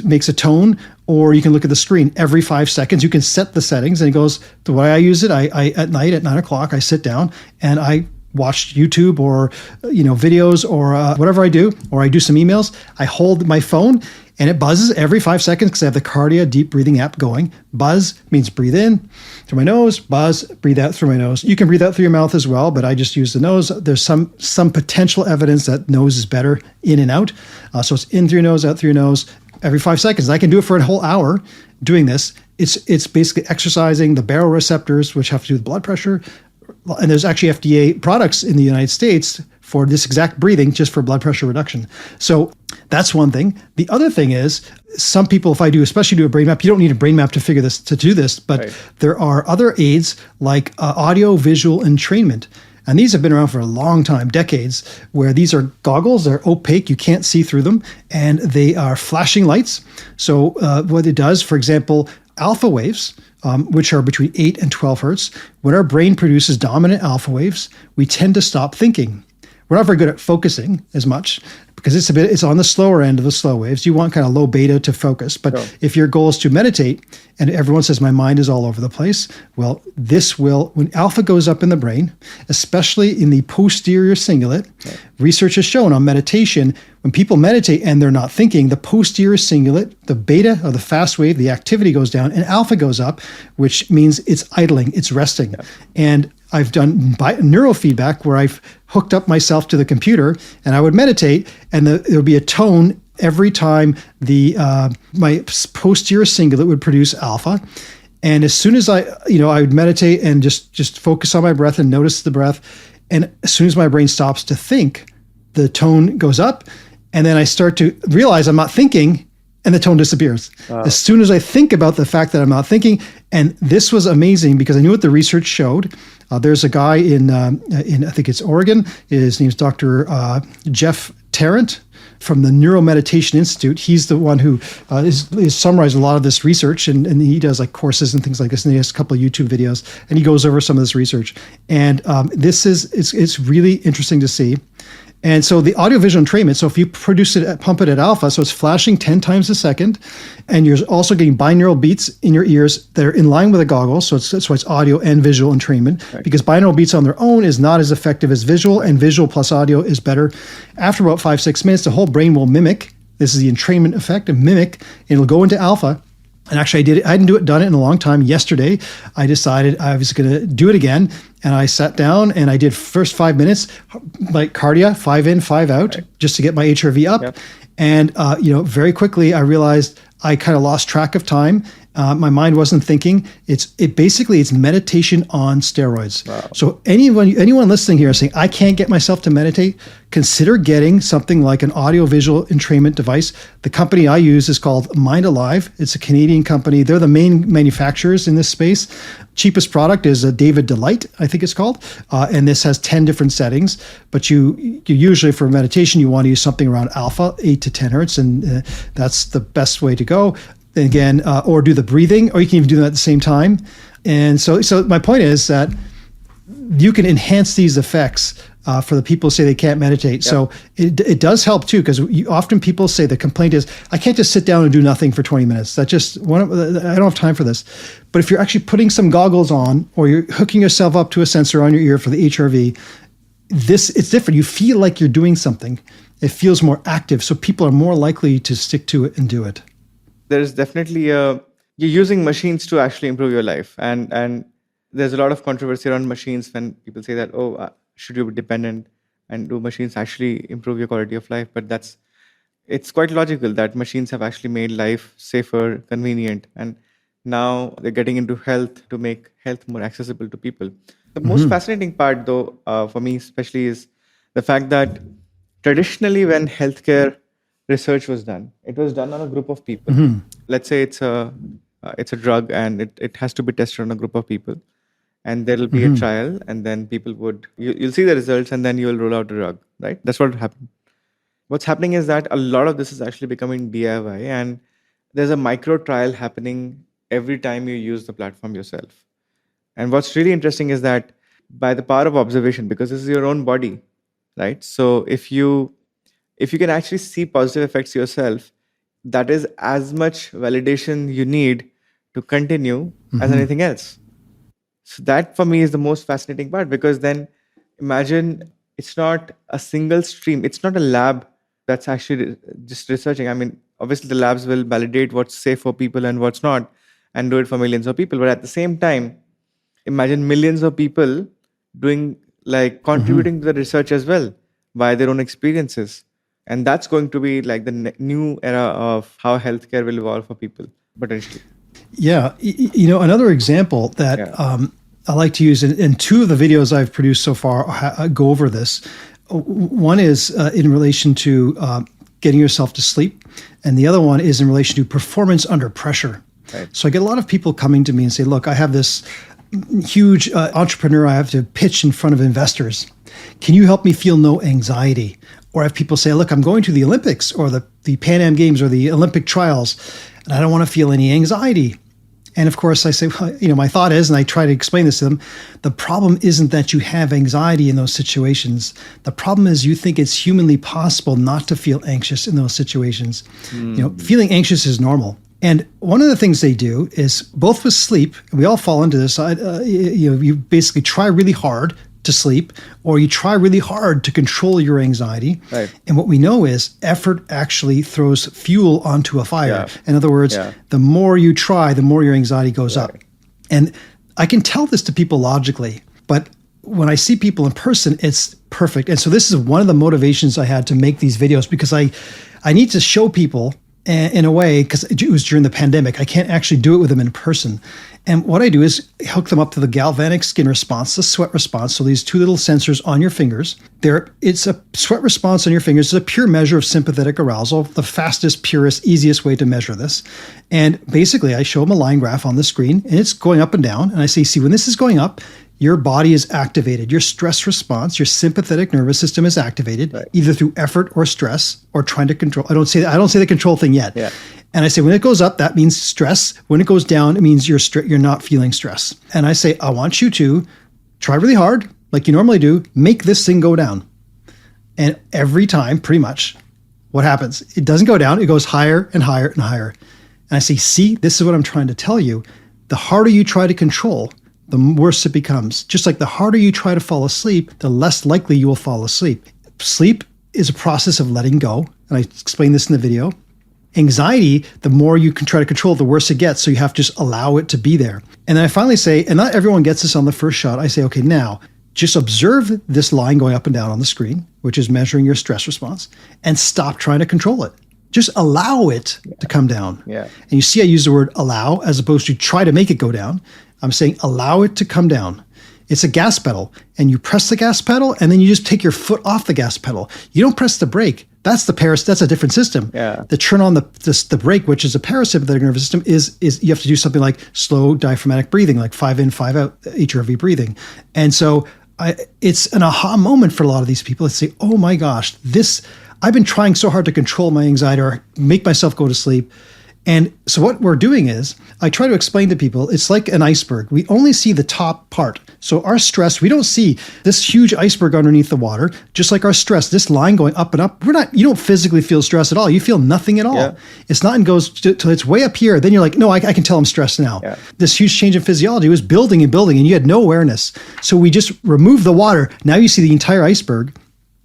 makes a tone, or you can look at the screen every 5 seconds. You can set the settings, and it goes, the way I use it, I at night at 9 o'clock, I sit down and I watch YouTube or videos or whatever I do, or I do some emails. I hold my phone and it buzzes every 5 seconds because I have the Kardia Deep Breathing app going. Buzz means breathe in through my nose, buzz, breathe out through my nose. You can breathe out through your mouth as well, but I just use the nose. There's some potential evidence that nose is better in and out. So it's in through your nose, out through your nose, every 5 seconds. I can do it for a whole hour doing this. It's basically exercising the baroreceptors, which have to do with blood pressure. And there's actually FDA products in the United States for this exact breathing, just for blood pressure reduction. So that's one thing. The other thing is, some people, if I do, especially do a brain map, you don't need a brain map to do this, but there are other aids like audio visual entrainment. And these have been around for a long time, decades, where these are goggles, they're opaque, you can't see through them, and they are flashing lights. So what it does, for example, alpha waves, which are between 8 and 12 hertz, when our brain produces dominant alpha waves, we tend to stop thinking. We're not very good at focusing as much because it's on the slower end of the slow waves. You want kind of low beta to focus. But if your goal is to meditate, and everyone says my mind is all over the place, well, when alpha goes up in the brain, especially in the posterior cingulate, research has shown on meditation, when people meditate and they're not thinking, the posterior cingulate, the beta or the fast wave, the activity goes down and alpha goes up, which means it's idling, it's resting. And I've done neurofeedback where I've hooked up myself to the computer and I would meditate, and there would be a tone every time my posterior cingulate would produce alpha. And as soon as I would meditate and just focus on my breath and notice the breath. And as soon as my brain stops to think, the tone goes up. And then I start to realize I'm not thinking, and the tone disappears. Wow. As soon as I think about the fact that I'm not thinking, and this was amazing because I knew what the research showed. There's a guy in I think it's Oregon. His name's Dr. Jeff Tarrant from the Neuromeditation Institute. He's the one who is summarizing a lot of this research, and he does like courses and things like this. And he has a couple of YouTube videos, and he goes over some of this research. And it's really interesting to see. And so the audiovisual entrainment, so if you pump it at alpha, so it's flashing 10 times a second, and you're also getting binaural beats in your ears that are in line with the goggles. So that's why it's audio and visual entrainment, right. Because binaural beats on their own is not as effective as visual, and visual plus audio is better. After about 5-6 minutes, the whole brain will mimic. This is the entrainment effect, and mimic, and it'll go into alpha. And actually, I hadn't done it in a long time. Yesterday, I decided I was going to do it again. And I sat down and I did first 5 minutes, like cardia, 5 in, 5 out, right, just to get my HRV up. Yep. And, very quickly, I realized I kind of lost track of time. My mind wasn't thinking. It's meditation on steroids. Wow. So anyone listening here is saying, I can't get myself to meditate, consider getting something like an audio-visual entrainment device. The company I use is called Mind Alive. It's a Canadian company. They're the main manufacturers in this space. Cheapest product is a David Delight, I think it's called. And this has 10 different settings. But you usually, for meditation, you want to use something around alpha, 8 to 10 hertz. And that's the best way to go. Again, or do the breathing, or you can even do them at the same time. And so my point is that you can enhance these effects for the people who say they can't meditate. Yep. So it does help too, because often people say the complaint is, I can't just sit down and do nothing for 20 minutes. I don't have time for this. But if you're actually putting some goggles on, or you're hooking yourself up to a sensor on your ear for the HRV, it's different. You feel like you're doing something. It feels more active. So people are more likely to stick to it and do it. There's definitely you're using machines to actually improve your life, and there's a lot of controversy around machines when people say that, should you be dependent, and do machines actually improve your quality of life? But it's quite logical that machines have actually made life safer, convenient, and now they're getting into health to make health more accessible to people. The most fascinating part, though, for me especially, is the fact that traditionally when healthcare research was done, it was done on a group of people. Mm-hmm. Let's say it's a drug, and it has to be tested on a group of people, and there'll be a trial, and then people you'll see the results, and then you'll roll out the drug, right? That's what happened. What's happening is that a lot of this is actually becoming DIY, and there's a micro trial happening every time you use the platform yourself. And what's really interesting is that by the power of observation, because this is your own body, right? So if you can actually see positive effects yourself, that is as much validation you need to continue as anything else. So that for me is the most fascinating part, because then imagine it's not a single stream. It's not a lab that's actually just researching. I mean, obviously the labs will validate what's safe for people and what's not, and do it for millions of people. But at the same time, imagine millions of people contributing to the research as well by their own experiences. And that's going to be like the new era of how healthcare will evolve for people, potentially. Yeah. Another example that I like to use, in two of the videos I've produced so far go over this. One is in relation to getting yourself to sleep. And the other one is in relation to performance under pressure. Right. So I get a lot of people coming to me and say, look, I have this huge entrepreneur I have to pitch in front of investors. Can you help me feel no anxiety? Or I have people say, look, I'm going to the Olympics or the Pan Am Games or the Olympic trials, and I don't want to feel any anxiety. And of course I say, well, my thought is, and I try to explain this to them, the problem isn't that you have anxiety in those situations. The problem is you think it's humanly possible not to feel anxious in those situations. Feeling anxious is normal. And one of the things they do is, both with sleep, and we all fall into this, you basically try really hard to sleep, or you try really hard to control your anxiety. Right. And what we know is effort actually throws fuel onto a fire. Yeah. In other words, the more you try, the more your anxiety goes up. And I can tell this to people logically, but when I see people in person, it's perfect. And so this is one of the motivations I had to make these videos, because I need to show people in a way, because it was during the pandemic. I can't actually do it with them in person. And what I do is hook them up to the galvanic skin response, the sweat response. So these two little sensors on your fingers. It's a sweat response on your fingers. It's a pure measure of sympathetic arousal, the fastest, purest, easiest way to measure this. And basically, I show them a line graph on the screen, and it's going up and down. And I say, see, when this is going up, your body is activated. Your stress response, your sympathetic nervous system is activated, right, either through effort or stress or trying to control. I don't say the control thing yet. Yeah. And I say, when it goes up, that means stress. When it goes down, it means you're not feeling stress. And I say, I want you to try really hard, like you normally do, make this thing go down. And every time, pretty much, what happens? It doesn't go down. It goes higher and higher and higher. And I say, see, this is what I'm trying to tell you. The harder you try to control, the worse it becomes. Just like the harder you try to fall asleep, the less likely you will fall asleep. Sleep is a process of letting go. And I explained this in the video. Anxiety, the more you can try to control, the worse it gets. So you have to just allow it to be there. And then I finally say, and not everyone gets this on the first shot. I say, okay, now just observe this line going up and down on the screen, which is measuring your stress response, and stop trying to control it. Just allow it to come down. Yeah. And you see, I use the word allow as opposed to try to make it go down. I'm saying allow it to come down. It's a gas pedal, and you press the gas pedal, and then you just take your foot off the gas pedal. You don't press the brake. That's a different system. Yeah. The turn on the brake, which is a parasympathetic nervous system, is you have to do something like slow diaphragmatic breathing, like 5 in, 5 out HRV breathing. And so it's an aha moment for a lot of these people that say, oh my gosh, I've been trying so hard to control my anxiety or make myself go to sleep. And so what we're doing is I try to explain to people, it's like an iceberg. We only see the top part. So our stress, we don't see this huge iceberg underneath the water, just like our stress, this line going up and up. You don't physically feel stress at all. You feel nothing at all. Yeah. It's not and goes till it's way up here. Then you're like, no, I can tell I'm stressed now. Yeah. This huge change in physiology was building and building, and you had no awareness. So we just remove the water. Now you see the entire iceberg.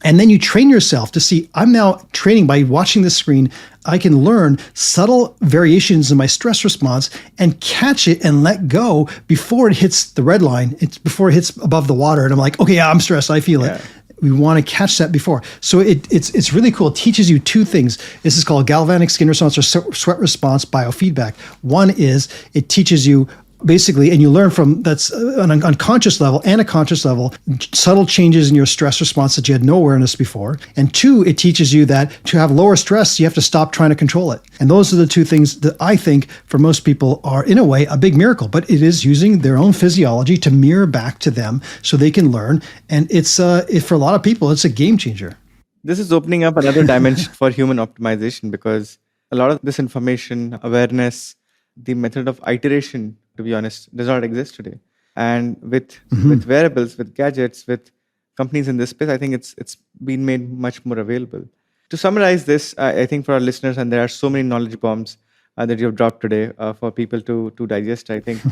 And then you train yourself to see, I'm now training by watching the screen. I can learn subtle variations in my stress response and catch it and let go before it hits the red line. It's before it hits above the water. And I'm like, okay, yeah, I'm stressed. I feel it. We want to catch that before. So it's really cool. It teaches you two things. This is called galvanic skin response or sweat response biofeedback. One is it teaches you basically, and you learn from that's an unconscious level and a conscious level, subtle changes in your stress response that you had no awareness before. And two, it teaches you that to have lower stress, you have to stop trying to control it. And those are the two things that I think for most people are in a way a big miracle, but it is using their own physiology to mirror back to them so they can learn. And it's for a lot of people, it's a game changer. This is opening up another dimension for human optimization, because a lot of this information, awareness, the method of iteration, to be honest, does not exist today. And with wearables, with gadgets, with companies in this space, I think it's been made much more available. To summarize this, I think for our listeners, and there are so many knowledge bombs that you have dropped today for people to digest, I think,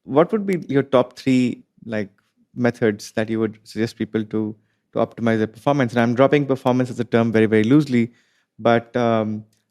what would be your top 3 methods that you would suggest people to optimize their performance? And I'm dropping performance as a term very, very loosely, but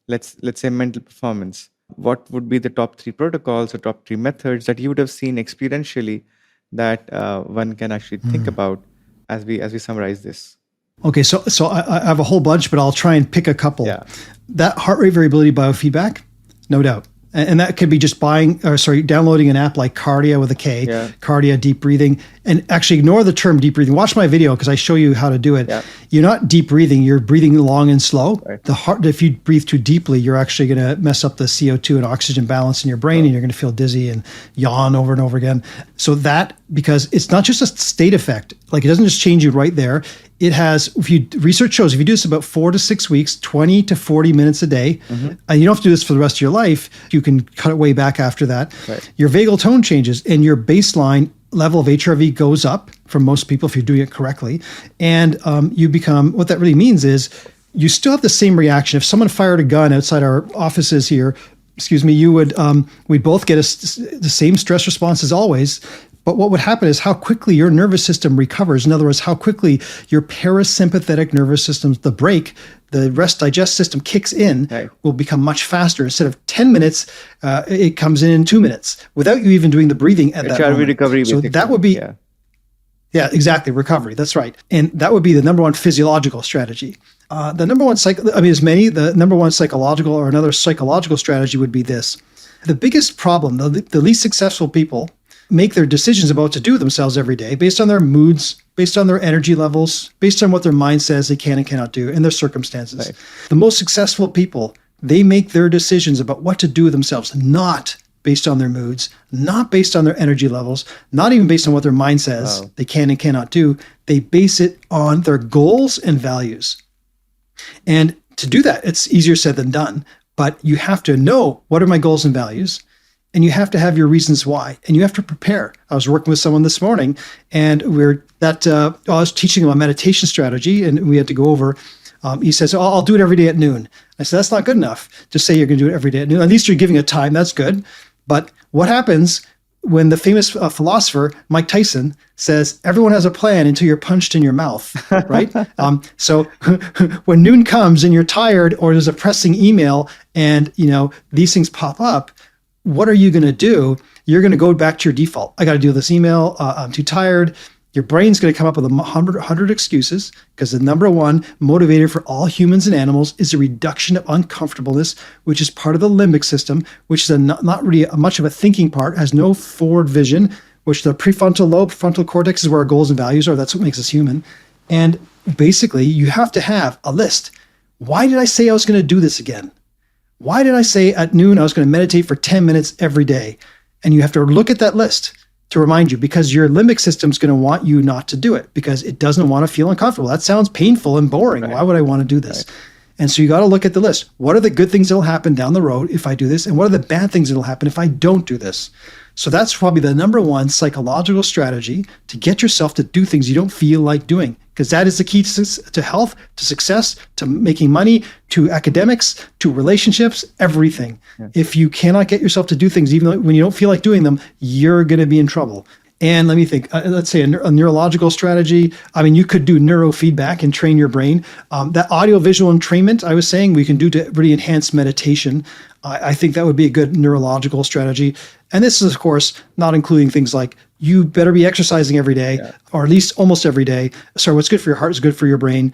let's say mental performance. What would be the top 3 protocols or top 3 methods that you would have seen experientially that one can actually think about as we summarize this? Okay, so I have a whole bunch, but I'll try and pick a couple. Yeah. That heart rate variability biofeedback, no doubt. And that could be just downloading an app like Cardia with a K, Cardia deep breathing, and actually ignore the term deep breathing. Watch my video because I show you how to do it. Yeah. You're not deep breathing, you're breathing long and slow. Right. The heart, if you breathe too deeply, you're actually going to mess up the CO2 and oxygen balance in your brain, and you're going to feel dizzy and yawn over and over again. So that, because it's not just a state effect, like it doesn't just change you right there. It has, research shows, if you do this about 4 to 6 weeks, 20 to 40 minutes a day, and you don't have to do this for the rest of your life, you can cut it way back after that. Right. Your vagal tone changes and your baseline level of HRV goes up for most people if you're doing it correctly. And you become, what that really means is you still have the same reaction. If someone fired a gun outside our offices here, we'd both get the same stress response as always. But what would happen is how quickly your nervous system recovers. In other words, how quickly your parasympathetic nervous system, the brake, the rest digest system kicks in, will become much faster. Instead of 10 minutes, it comes in 2 minutes without you even doing the breathing at that moment. recovery, so basically. that would be, Yeah, exactly. Recovery. That's right. And that would be the number one physiological strategy. The number one the number one psychological or another psychological strategy would be this. The biggest problem, the least successful people make their decisions about what to do themselves every day based on their moods, based on their energy levels, based on what their mind says they can and cannot do, and their circumstances. Right. The most successful people, they make their decisions about what to do themselves, not based on their moods, not based on their energy levels, not even based on what their mind says they can and cannot do. They base it on their goals and values. And to do that, it's easier said than done, but you have to know what are my goals and values, and you have to have your reasons why, and you have to prepare. I was working with someone this morning, and I was teaching him a meditation strategy, and we had to go over. He says, I'll do it every day at noon. I said, that's not good enough. Just say you're going to do it every day at noon. At least you're giving a time. That's good. But what happens when the famous philosopher Mike Tyson says everyone has a plan until you're punched in your mouth, right? So when noon comes and you're tired, or there's a pressing email, and these things pop up, what are you going to do? You're going to go back to your default. I got to do this email. I'm too tired. Your brain's going to come up with 100 excuses, because the number one motivator for all humans and animals is a reduction of uncomfortableness, which is part of the limbic system, which is not really much of a thinking part, has no forward vision, which the prefrontal lobe, frontal cortex is where our goals and values are. That's what makes us human. And basically, you have to have a list. Why did I say I was going to do this again? Why did I say at noon I was going to meditate for 10 minutes every day? And you have to look at that list to remind you, because your limbic system is going to want you not to do it, because it doesn't want to feel uncomfortable. That sounds painful and boring. Right. Why would I want to do this? Right. And so you got to look at the list. What are the good things that will happen down the road if I do this? And what are the bad things that will happen if I don't do this? So that's probably the number one psychological strategy to get yourself to do things you don't feel like doing, because that is the key to health, to success, to making money, to academics, to relationships, everything. Yeah. If you cannot get yourself to do things, even when you don't feel like doing them, you're going to be in trouble. And let me think, let's say a neurological strategy. I mean, you could do neurofeedback and train your brain. That audio-visual entrainment I was saying we can do to really enhance meditation. I think that would be a good neurological strategy. And this is, of course, not including things like you better be exercising every day, or at least almost every day. So what's good for your heart is good for your brain.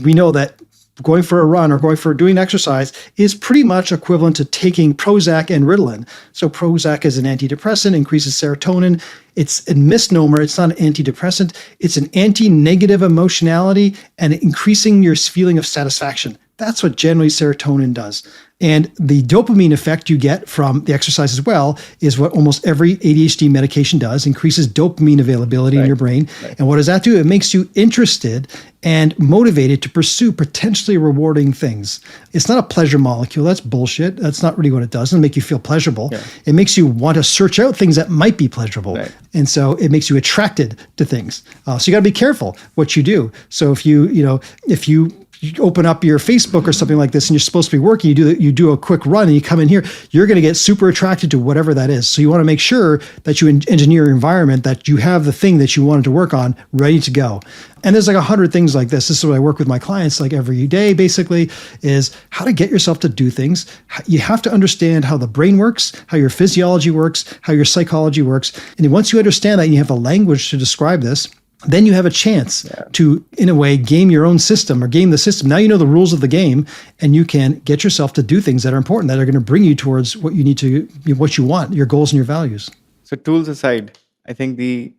We know that going for a run or going for doing exercise is pretty much equivalent to taking Prozac and Ritalin. So Prozac is an antidepressant, increases serotonin. It's a misnomer. It's not an antidepressant. It's an anti-negative emotionality and increasing your feeling of satisfaction. That's what generally serotonin does. And the dopamine effect you get from the exercise as well is what almost every ADHD medication does, increases dopamine availability in your brain. Right. And what does that do? It makes you interested and motivated to pursue potentially rewarding things. It's not a pleasure molecule. That's bullshit. That's not really what it does. It doesn't make you feel pleasurable. Yeah. It makes you want to search out things that might be pleasurable. Right. And so it makes you attracted to things. So you got to be careful what you do. So if you open up your Facebook or something like this and you're supposed to be working, you do a quick run and you come in here, you're going to get super attracted to whatever that is. So you want to make sure that you engineer your environment, that you have the thing that you wanted to work on ready to go. And there's like 100 things like this. This is what I work with my clients like every day, basically, is how to get yourself to do things. You have to understand how the brain works, how your physiology works, how your psychology works. And once you understand that and you have a language to describe this, then you have a chance to, in a way, game your own system or game the system. Now you know the rules of the game, and you can get yourself to do things that are important, that are going to bring you towards what you need to, what you want, your goals and your values. So tools aside, I think the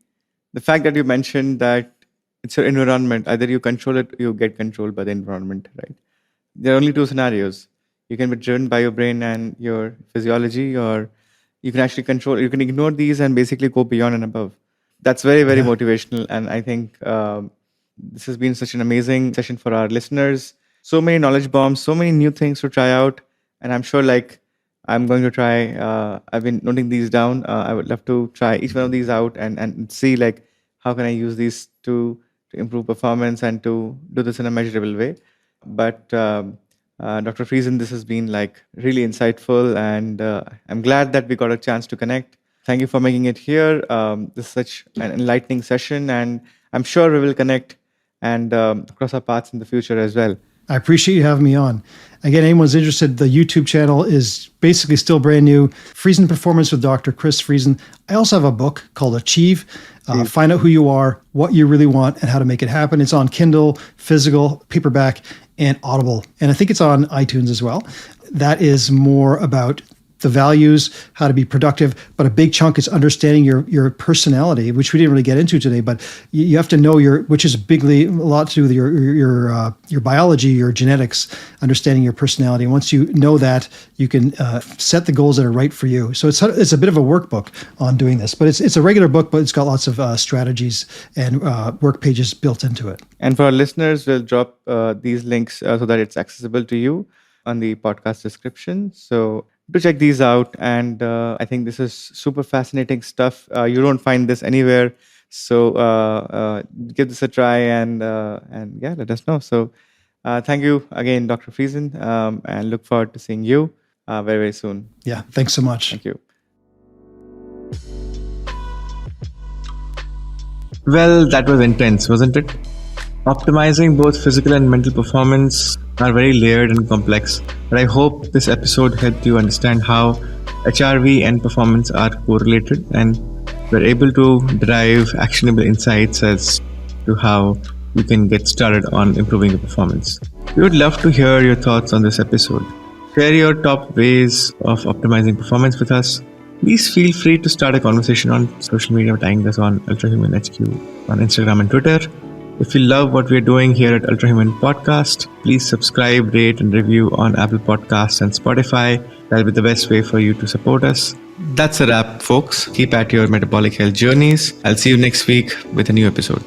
fact that you mentioned that it's your environment, either you control it or you get controlled by the environment, right? There are only two scenarios. You can be driven by your brain and your physiology, or you can actually you can ignore these and basically go beyond and above. That's very, very motivational. And I think this has been such an amazing session for our listeners. So many knowledge bombs, so many new things to try out. And I'm sure I'm going to try, I've been noting these down. I would love to try each one of these out and see how can I use these to improve performance and to do this in a measurable way. But Dr. Friesen, this has been really insightful, and I'm glad that we got a chance to connect. Thank you for making it here. This is such an enlightening session, and I'm sure we will connect and cross our paths in the future as well. I appreciate you having me on. Again, anyone's interested, the YouTube channel is basically still brand new. Friesen Performance with Dr. Chris Friesen. I also have a book called Achieve. Find out who you are, what you really want, and how to make it happen. It's on Kindle, physical, paperback, and Audible. And I think it's on iTunes as well. That is more about the values, how to be productive, but a big chunk is understanding your personality, which we didn't really get into today. But you have to know which is a lot to do with your biology, your genetics, understanding your personality. And once you know that, you can set the goals that are right for you. So it's a bit of a workbook on doing this, but it's a regular book, but it's got lots of strategies and work pages built into it. And for our listeners, we'll drop these links so that it's accessible to you on the podcast description. So to check these out. And I think this is super fascinating stuff. You don't find this anywhere. So give this a try and yeah, let us know. So thank you again, Dr. Friesen, and look forward to seeing you very, very soon. Yeah, thanks so much. Thank you. Well, that was intense, wasn't it? Optimizing both physical and mental performance are very layered and complex, but I hope this episode helped you understand how HRV and performance are correlated, and we're able to derive actionable insights as to how you can get started on improving your performance. We would love to hear your thoughts on this episode. Share your top ways of optimizing performance with us. Please feel free to start a conversation on social media, tagging us on Ultrahuman HQ on Instagram and Twitter. If you love what we're doing here at Ultrahuman Podcast, please subscribe, rate, and review on Apple Podcasts and Spotify. That'll be the best way for you to support us. That's a wrap, folks. Keep at your metabolic health journeys. I'll see you next week with a new episode.